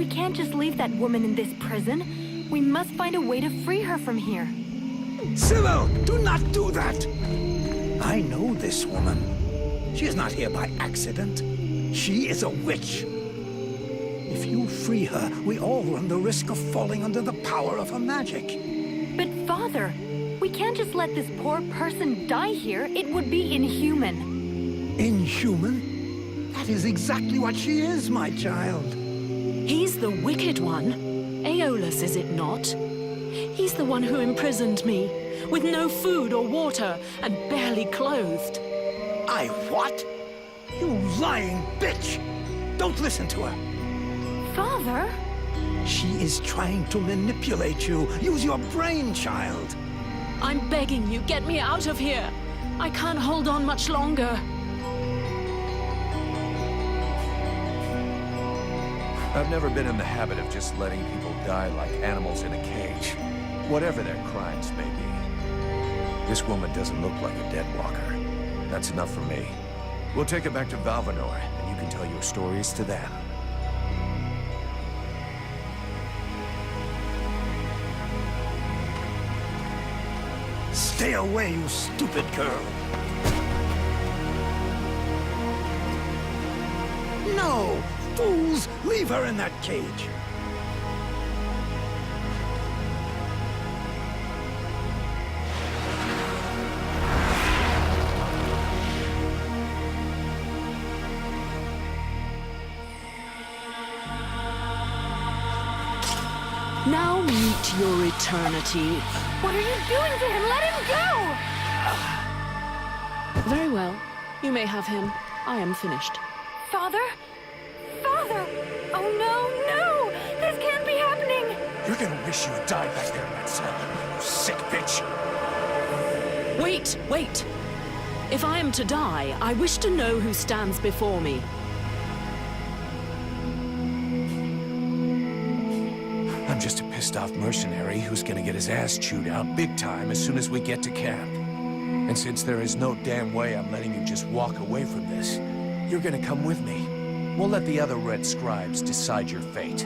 can't just leave that woman in this prison. We must find a way to free her from here. Sybil, do not do that! I know this woman. She is not here by accident. She is a witch. If you free her, we all run the risk of falling under the power of her magic. But Father, we can't just let this poor person die here. It would be inhuman. Inhuman? That is exactly what she is, my child. He's the wicked one. Aeolus, is it not? He's the one who imprisoned me, with no food or water, and barely clothed. I what? You lying bitch! Don't listen to her. Father? She is trying to manipulate you. Use your brain, child. I'm begging you, get me out of here. I can't hold on much longer. I've never been in the habit of just letting people die like animals in a cage, whatever their crimes may be. This woman doesn't look like a dead walker. That's enough for me. We'll take her back to Valvanor, and you can tell your stories to them. Stay away, you stupid girl. No! Fools! Leave her in that cage! Now meet your eternity. What are you doing to him? Let him go! Very well. You may have him. I am finished. Father? Father! Oh no, no! This can't be happening! You're gonna wish you had died back there in that cell, you sick bitch! Wait, wait! If I am to die, I wish to know who stands before me. I'm just a pissed-off mercenary who's gonna get his ass chewed out big time as soon as we get to camp. And since there is no damn way I'm letting you just walk away from this, you're gonna come with me. We'll let the other Red Scribes decide your fate.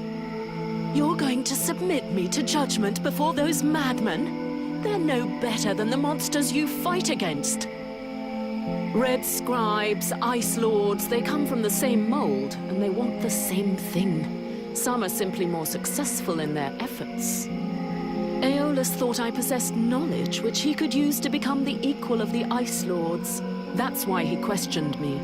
You're going to submit me to judgment before those madmen? They're no better than the monsters you fight against. Red Scribes, Ice Lords, they come from the same mold, and they want the same thing. Some are simply more successful in their efforts. Aeolus thought I possessed knowledge which he could use to become the equal of the Ice Lords. That's why he questioned me.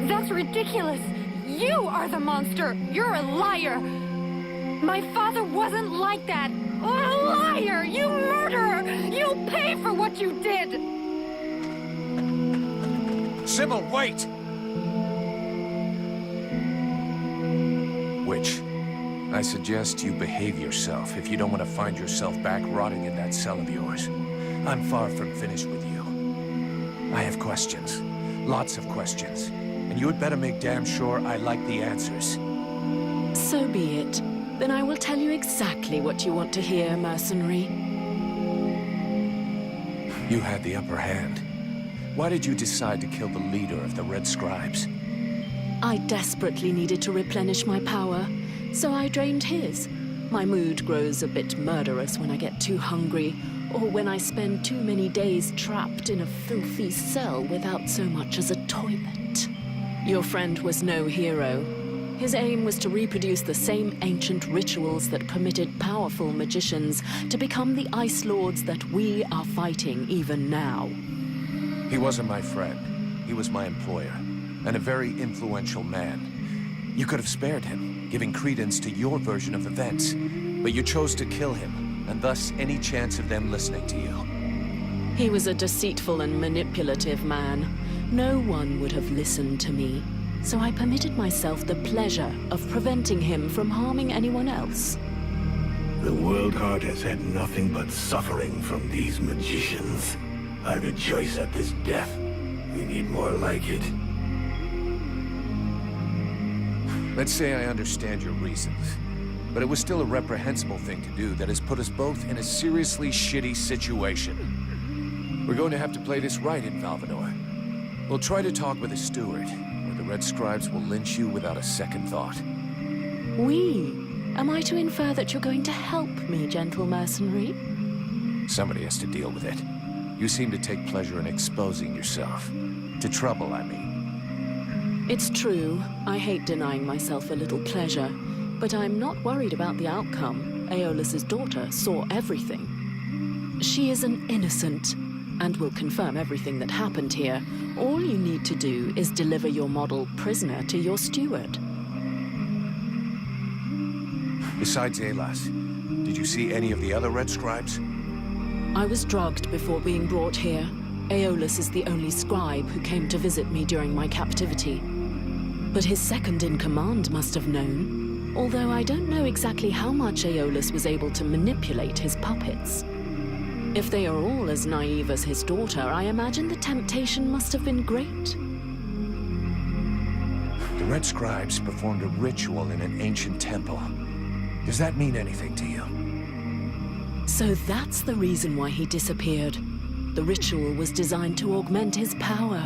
That's ridiculous! You are the monster! You're a liar! My father wasn't like that! A liar! You murderer! You'll pay for what you did! Sybil, wait! Witch, I suggest you behave yourself if you don't want to find yourself back rotting in that cell of yours. I'm far from finished with you. I have questions. Lots of questions. And you had better make damn sure I like the answers. So be it. Then I will tell you exactly what you want to hear, mercenary. You had the upper hand. Why did you decide to kill the leader of the Red Scribes? I desperately needed to replenish my power, so I drained his. My mood grows a bit murderous when I get too hungry, or when I spend too many days trapped in a filthy cell without so much as a toilet. Your friend was no hero. His aim was to reproduce the same ancient rituals that permitted powerful magicians to become the Ice Lords that we are fighting even now. He wasn't my friend. He was my employer, and a very influential man. You could have spared him, giving credence to your version of events, but you chose to kill him, and thus any chance of them listening to you. He was a deceitful and manipulative man. No one would have listened to me, so I permitted myself the pleasure of preventing him from harming anyone else. The World Heart has had nothing but suffering from these magicians. I rejoice at this death. We need more like it. Let's say I understand your reasons, but it was still a reprehensible thing to do that has put us both in a seriously shitty situation. We're going to have to play this right in Valvanor. We'll try to talk with the steward, or the Red Scribes will lynch you without a second thought. We? Am I to infer that you're going to help me, gentle mercenary? Somebody has to deal with it. You seem to take pleasure in exposing yourself. To trouble, I mean. It's true. I hate denying myself a little pleasure. But I'm not worried about the outcome. Aeolus's daughter saw everything. She is an innocent, and will confirm everything that happened here. All you need to do is deliver your model prisoner to your steward. Besides Aelas, did you see any of the other Red Scribes? I was drugged before being brought here. Aeolus is the only scribe who came to visit me during my captivity. But his second-in-command must have known, although I don't know exactly how much Aeolus was able to manipulate his puppets. If they are all as naive as his daughter, I imagine the temptation must have been great. The Red Scribes performed a ritual in an ancient temple. Does that mean anything to you? So that's the reason why he disappeared. The ritual was designed to augment his power.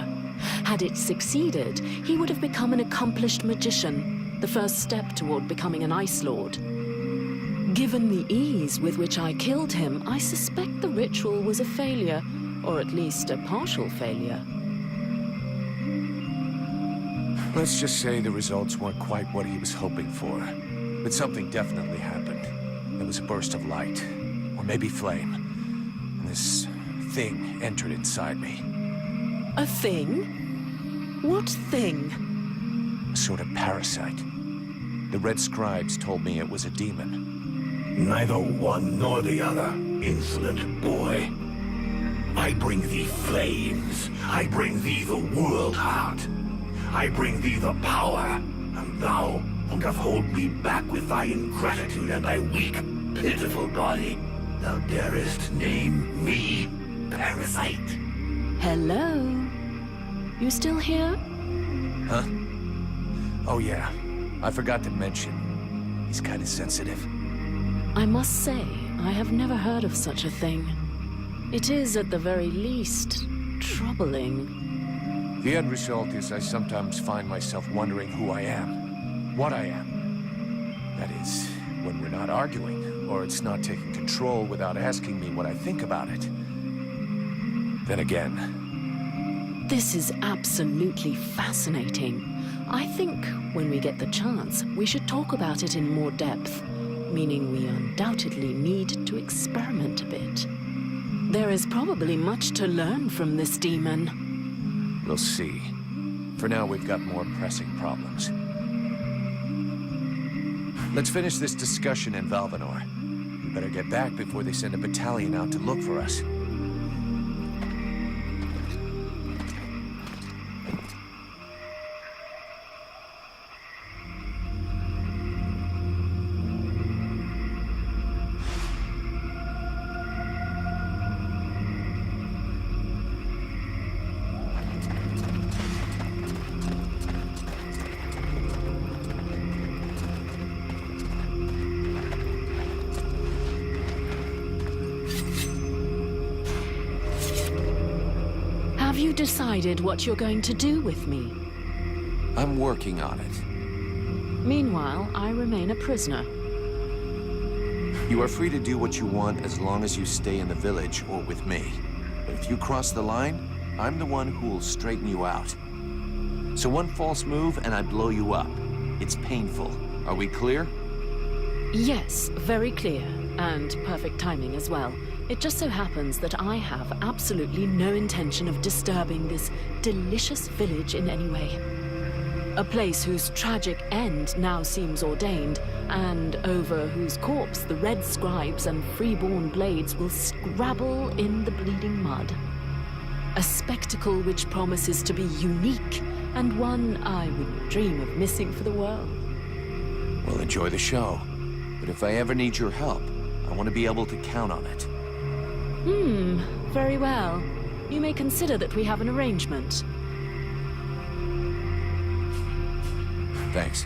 Had it succeeded, he would have become an accomplished magician, the first step toward becoming an Ice Lord. Given the ease with which I killed him, I suspect the ritual was a failure, or at least a partial failure. Let's just say the results weren't quite what he was hoping for. But something definitely happened. There was a burst of light, or maybe flame. And this thing entered inside me. A thing? What thing? A sort of parasite. The Red Scribes told me it was a demon. Neither one nor the other, insolent boy. I bring thee flames. I bring thee the world heart. I bring thee the power, and thou wilt hold me back with thy ingratitude and thy weak, pitiful body. Thou darest name me parasite. Hello? You still here? Huh? Oh yeah, I forgot to mention. He's kind of sensitive. I must say, I have never heard of such a thing. It is, at the very least, troubling. The end result is I sometimes find myself wondering who I am. What I am. That is, when we're not arguing, or it's not taking control without asking me what I think about it. Then again... This is absolutely fascinating. I think, when we get the chance, we should talk about it in more depth, meaning we undoubtedly need to experiment a bit. There is probably much to learn from this demon. We'll see. For now, we've got more pressing problems. Let's finish this discussion in Valvanor. We better get back before they send a battalion out to look for us. Have you decided what you're going to do with me? I'm working on it. Meanwhile, I remain a prisoner. You are free to do what you want as long as you stay in the village or with me. But if you cross the line, I'm the one who will straighten you out. So one false move and I blow you up. It's painful. Are we clear? Yes, very clear. And perfect timing as well. It just so happens that I have absolutely no intention of disturbing this delicious village in any way. A place whose tragic end now seems ordained, and over whose corpse the Red Scribes and freeborn blades will scrabble in the bleeding mud. A spectacle which promises to be unique, and one I wouldn't dream of missing for the world. Well, enjoy the show. But if I ever need your help, I want to be able to count on it. Very well. You may consider that we have an arrangement. Thanks.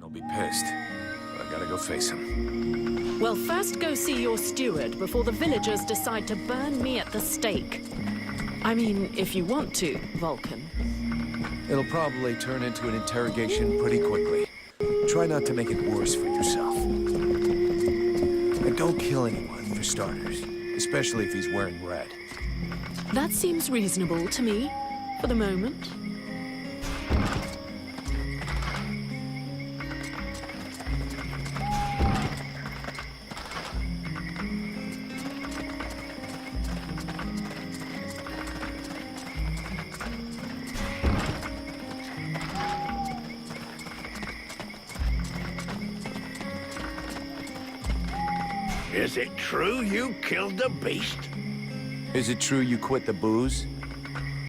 He'll be pissed. But I gotta go face him. Well, first go see your steward before the villagers decide to burn me at the stake. I mean, if you want to, Vulcan. It'll probably turn into an interrogation pretty quickly. Try not to make it worse for yourself. And don't kill anyone, for starters. Especially if he's wearing red. That seems reasonable to me, for the moment. Is it true you killed the beast? Is it true you quit the booze?